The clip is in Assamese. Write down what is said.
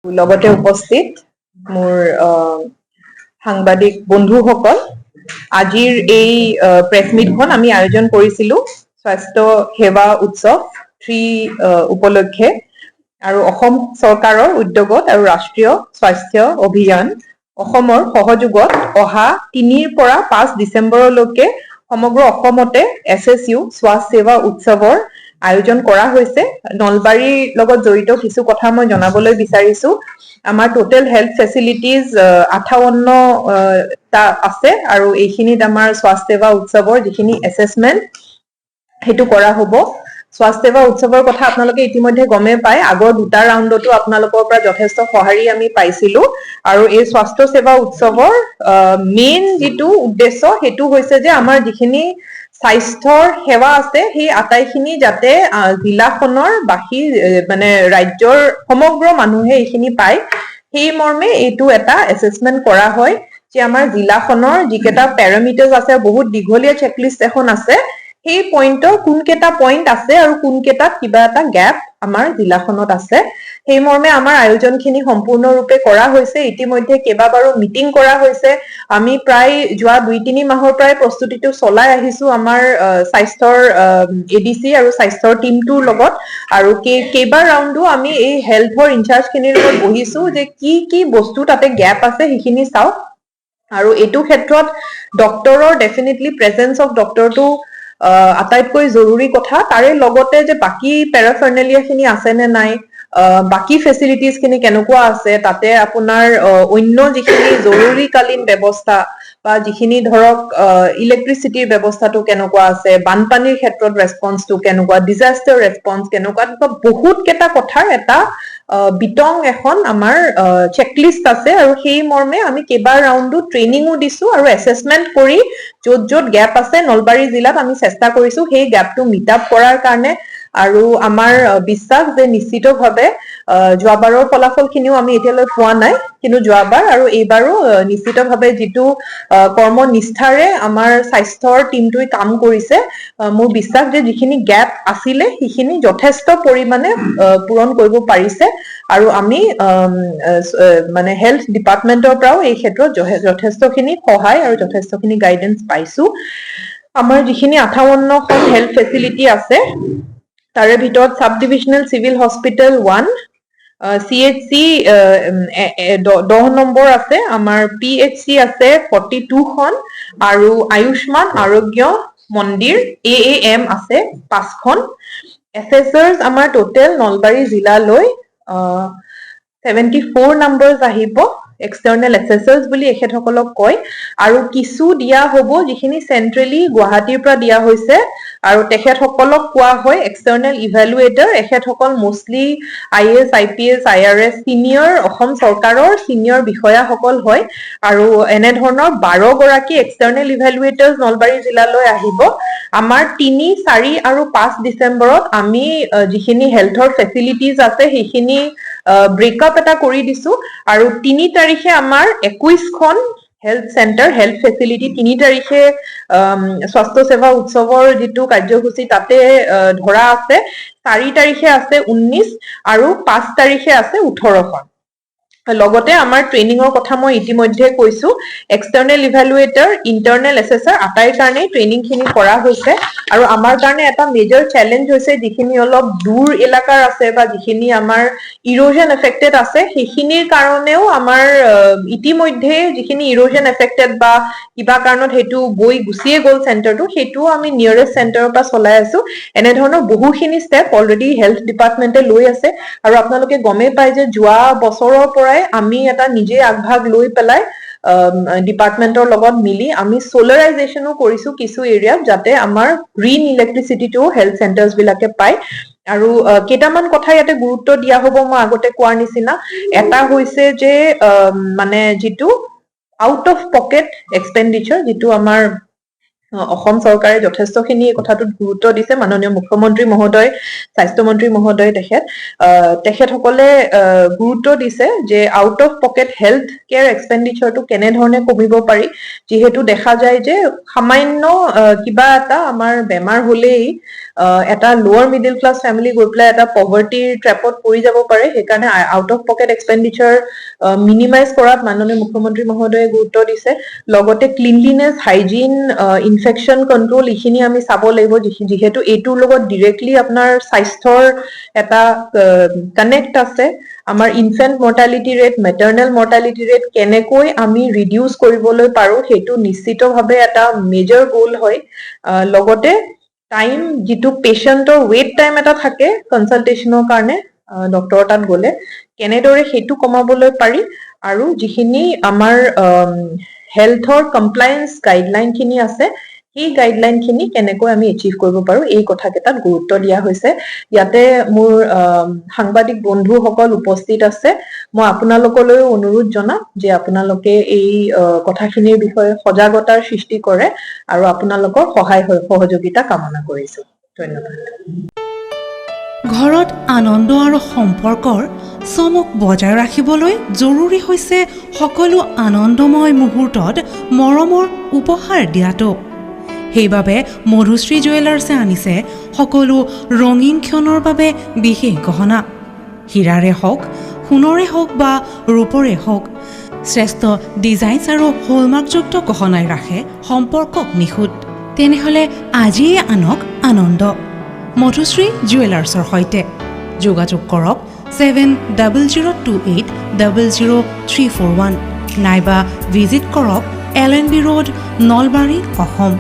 লগতে উপস্থিত মোৰ সাংবাদিক বন্ধুসকল, আজিৰ এই প্ৰেছ মিটখন আমি আয়োজন কৰিছিলো স্বাস্থ্য সেৱা উৎসৱ 3 উপলক্ষে আৰু অসম চৰকাৰৰ উদ্যোগত আৰু ৰাষ্ট্ৰীয় স্বাস্থ্য অভিযান অসমৰ সহযোগত অহা 3 পৰা 5 ডিচেম্বৰলৈকে সমগ্ৰ অসমতে SSU স্বাস্থ্য সেৱা উৎসৱৰ আয়োজন কৰা হৈছে। নলবাৰীৰ লগত জড়িত কিছু কথা মই জনাবলৈ বিচাৰিছো। আমাৰ টোটেল হেল্থ ফেচিলিটিজ 58টা আছে আৰু এইখিনিত আমাৰ স্বাস্থ্য সেৱা উৎসৱৰ যিখিনি এছেছমেন্ট হেতু কৰা হ'ব। স্বাস্থ্য সেৱা উৎসৱৰ কথা আপোনালোকে ইতিমধ্যে গমে পায়। আগৰ দুটা ৰাউণ্ডতো আপোনালোকৰ পৰা যথেষ্ট সঁহাৰি আমি পাইছিলো আৰু এই স্বাস্থ্য সেৱা উৎসৱৰ মেইন যিটো উদ্দেশ্য হেতু হৈছে যে আমাৰ যিখিনি স্বাস্থ্যৰ সেৱা আছে সেই আটাইখিনি যাতে জিলাখনৰ বাকী মানে ৰাজ্যৰ সমগ্ৰ মানুহে এইখিনি পায়, সেই মৰ্মে এইটো এটা এছেছমেন্ট কৰা হয় যে আমাৰ জিলাখনৰ যিকেইটা পেৰামিটাৰ্স আছে, বহুত দীঘলীয়া চেকলিষ্ট এখন আছে, সেই পইণ্টৰ কোনকেইটা পইণ্ট আছে আৰু কোনকেইটাত কিবা এটা গ্যাপ আমাৰ জিলাখনত আছে, সেই মৰ্মে আমাৰ আয়োজনখিনি সম্পূৰ্ণৰূপে কৰা হৈছে। ইতিমধ্যে কেইবাবাৰো মিটিং কৰা হৈছে। আমি প্ৰায় যোৱা 2-3 মাহৰ পৰাই প্ৰস্তুতিটো চলাই আহিছো আমাৰ স্বাস্থ্যৰ ADC আৰু স্বাস্থ্যৰ টিমটোৰ লগত, আৰু কেইবাৰ ৰাউণ্ডো আমি এই হেল্থৰ ইনচাৰ্জখিনিৰ লগত বহিছো যে কি বস্তু তাতে গ্যাপ আছে সেইখিনি চাওক। আৰু এইটো ক্ষেত্ৰত ডক্টৰৰ ডেফিনেটলি প্ৰেজেন্স অফ ডক্টৰটো আটাইতকৈ জৰুৰী কথা। তাৰে লগতে যে বাকি পেৰাফাৰ্নেলিয়া খিনি আছে নে নাই, বাকি ফেচিলিটিজ খিনি কেনেকুৱা আছে, তাতে আপোনাৰ অন্য যিখিনি জৰুৰীকালীন ব্যৱস্থা বা যিখিনি ধৰক ইলেক্ট্ৰিচিটিৰ ব্যৱস্থাটো কেনেকুৱা আছে, বানপানীৰ ক্ষেত্ৰত ৰেছপন্সটো কেনেকুৱা, ডিজাষ্টাৰ ৰেছপন্স কেনেকুৱা, বহুত কেইটা কথাৰ এটা বিতং এখন আমাৰ চেকলিষ্ট আছে আৰু সেই মৰ্মে আমি কেইবাৰ ৰাউণ্ডো ট্ৰেইনিঙো দিছো আৰু এছেছমেন্ট কৰি য'ত গ্যাপ আছে নলবাৰী জিলাত আমি চেষ্টা কৰিছো সেই গ্যাপটো মিট আপ কৰাৰ কাৰণে। আৰু আমাৰ বিশ্বাস যে নিশ্চিতভাৱে যোৱাবাৰৰ ফলাফলখিনিও আমি এতিয়ালৈ পোৱা নাই, কিন্তু যোৱাবাৰ আৰু এইবাৰো নিশ্চিতভাৱে যিটো কৰ্মনিষ্ঠাৰে আমাৰ স্বাস্থ্যৰ টিমটোৱে কাম কৰিছে, মোৰ বিশ্বাস যে যিখিনি গ্যাপ আছিলে সেইখিনি যথেষ্ট পৰিমাণে পূৰণ কৰিব পাৰিছে আৰু আমি মানে হেল্থ ডিপাৰ্টমেন্টৰ পৰাও এই ক্ষেত্ৰত যথেষ্টখিনি সহায় আৰু যথেষ্টখিনি গাইডেন্স পাইছো। আমাৰ যিখিনি 58খন হেল্থ ফেচিলিটি আছে তাৰে ভিতৰত sub divisional civil hospital 1, CHC 10 number আছে, আমাৰ PHC আছে 42খন আৰু আয়ুষ্মান আৰোগ্য মন্দিৰ AAM আছে 5খন। এছেছাৰ্ছ আমাৰ টোটেল নলবাৰী জিলালৈ 74 নাম্বাৰছ আহিব, এক্সটাৰ্নেল এছেছাৰ্ছ বুলি এখেতসকলক কয়, আৰু কিছু দিয়া হ'ব যিখিনি চেন্ট্ৰেলি গুৱাহাটীৰ পৰা দিয়া হৈছে আৰু তেখেতসকলক কোৱা হয় এক্সটাৰ্নেল ইভেলুৱেটৰ। এখেতসকল mostly IAS, IPS, IRS senior Assam চৰকাৰৰ চিনিয়ৰ বিষয়াসকল হয় আৰু এনেধৰণৰ 12 গৰাকী এক্সটাৰ্নেল ইভেলুৱেটৰ্ছ নলবাৰী জিলালৈ আহিব। আমাৰ 3, 4 আৰু 5 ডিচেম্বৰত আমি যিখিনি হেল্থৰ ফেচিলিটিজ আছে সেইখিনি ব্ৰেকআপ এটা কৰি দিছো আৰু 3 তাৰিখে আমাৰ 21খন হেল্থ চেণ্টাৰ হেল্থ ফেচিলিটি 3 তাৰিখে স্বাস্থ্য সেৱা উৎসৱৰ যিটো কাৰ্যসূচী তাতে ধৰা আছে। 4 তাৰিখে আছে 19 আৰু 5 তাৰিখে আছে 18খন। লগতে আমাৰ ট্ৰেইনিঙৰ কথা মই ইতিমধ্যে কৈছো, এক্সটাৰ্নেল ইভেলুৱেটৰ, ইণ্টাৰনেল এছেছাৰ আটাইৰ কাৰণে ট্ৰেইনিংখিনি কৰা হৈছে আৰু আমাৰ কাৰণে এটা মেজৰ চেলেঞ্জ হৈছে যিখিনি অলপ দূৰ এলেকাৰ আছে বা যিখিনি আমাৰ ইৰোজন এফেক্টেড আছে সেইখিনিৰ কাৰণেও আমাৰ ইতিমধ্যে যিখিনি ইৰোজন এফেক্টেড বা কিবা কাৰণত সেইটো গুচিয়ে গ'ল চেণ্টাৰটো, সেইটোও আমি নিয়াৰেষ্ট চেণ্টাৰৰ পৰা চলাই আছো। এনেধৰণৰ বহুখিনি ষ্টেপ অলৰেডি হেল্থ ডিপাৰ্টমেণ্টে লৈ আছে আৰু আপোনালোকে গমেই পায় যে যোৱা বছৰৰ পৰাই আমি এটা নিজে আগভাগ লৈ পেলাই ডিপাৰ্টমেন্টৰ লগত মিলি আমি চলাৰাইজেশ্যনো কৰিছো কিছু এৰিয়াত, যাতে আমাৰ গ্ৰীণ ইলেক্ট্ৰিচিটিটো হেল্থ চেণ্টাৰ্ছ বিলাকে পায়। আৰু কেইটামান কথা ইয়াতে গুৰুত্ব দিয়া হ'ব মই আগতে কোৱাৰ নিচিনা। এটা হৈছে যে মানে যিটো আউট অফ পকেট এক্সপেণ্ডিচাৰ, যিটো আমাৰ অসম চৰকাৰে যথেষ্টখিনি এই কথাটোত গুৰুত্ব দিছে। মাননীয় মুখ্যমন্ত্ৰী মহোদয়, স্বাস্থ্যমন্ত্ৰী মহোদয় তেখেতসকলে গুৰুত্ব দিছে যে out of pocket health care এক্সপেণ্ডিচাৰটো কেনেধৰণে কমিব পাৰি। যিহেতু দেখা যায় যে সামান্য কিবা এটা আমাৰ বেমাৰ হলেই এটা লোৱাৰ মিডল ক্লাছ ফেমিলি গৈ পেলাই এটা পভাৰ্টিৰ ট্ৰেপত পৰি যাব পাৰে সেইকাৰণে out of pocket expenditure minimize কৰাত মাননীয় মুখ্যমন্ত্ৰী মহোদয়ে গুৰুত্ব দিছে লগতে ক্লিনলিনেছ হাইজিন ইনফেকশ্যন কণ্ট্ৰল এইখিনি আমি চাব লাগিব যিহেতু এইটোৰ লগত ডিৰেক্টলি আপোনাৰ স্বাস্থ্যৰ এটা কানেক্ট আছে আমাৰ infant mortality rate maternal mortality rate কেনেকৈ আমি ৰিডিউচ কৰিবলৈ পাৰো সেইটো নিশ্চিতভাৱে এটা মেজৰ গ'ল হয় লগতে টাইম যিটো পেচেণ্টৰ ৱেইট টাইম এটা থাকে কনচালটেশ্যনৰ কাৰণে ডক্টৰৰ তাত গ'লে কেনেদৰে সেইটো কমাবলৈ পাৰি আৰু যিখিনি আমাৰ হেল্থৰ কমপ্লায়েন্স গাইডলাইনখিনি আছে সেই গাইডলাইনখিনি কেনেকৈ আমি এচিভ কৰিব পাৰো এই কথাকেইটাত গুৰুত্ব দিয়া হৈছে ইয়াতে মোৰ সাংবাদিক বন্ধুসকল উপস্থিত আছে মই আপোনালোকলৈও অনুৰোধ জনাম যে আপোনালোকে এই কথাখিনিৰ বিষয়ে সজাগতাৰ সৃষ্টি কৰে আৰু আপোনালোকৰ সহায় সহযোগিতা কামনা কৰিছো ধন্যবাদ ঘৰত আনন্দ আৰু সম্পৰ্কৰ চমক বজাই ৰাখিবলৈ জৰুৰী হৈছে সকলো আনন্দময় মুহূৰ্তত মৰমৰ উপহাৰ দিয়াটো সেইবাবে মধুশ্ৰী জুৱেলাৰ্ছে আনিছে সকলো ৰঙীন ক্ষণৰ বাবে বিশেষ গহনা হীৰাৰে হওক সোণৰে হওক বা ৰূপৰে হওক শ্ৰেষ্ঠ ডিজাইনছ আৰু হলমাৰ্কযুক্ত গহনাই ৰাখে সম্পৰ্কক নিখুঁত তেনেহ'লে আজিয়ে আনক আনন্দ মধুশ্ৰী জুৱেলাৰ্ছৰ সৈতে যোগাযোগ কৰক 7002800341 নাইবা ভিজিট কৰক LNB ৰোড নলবাৰী অসম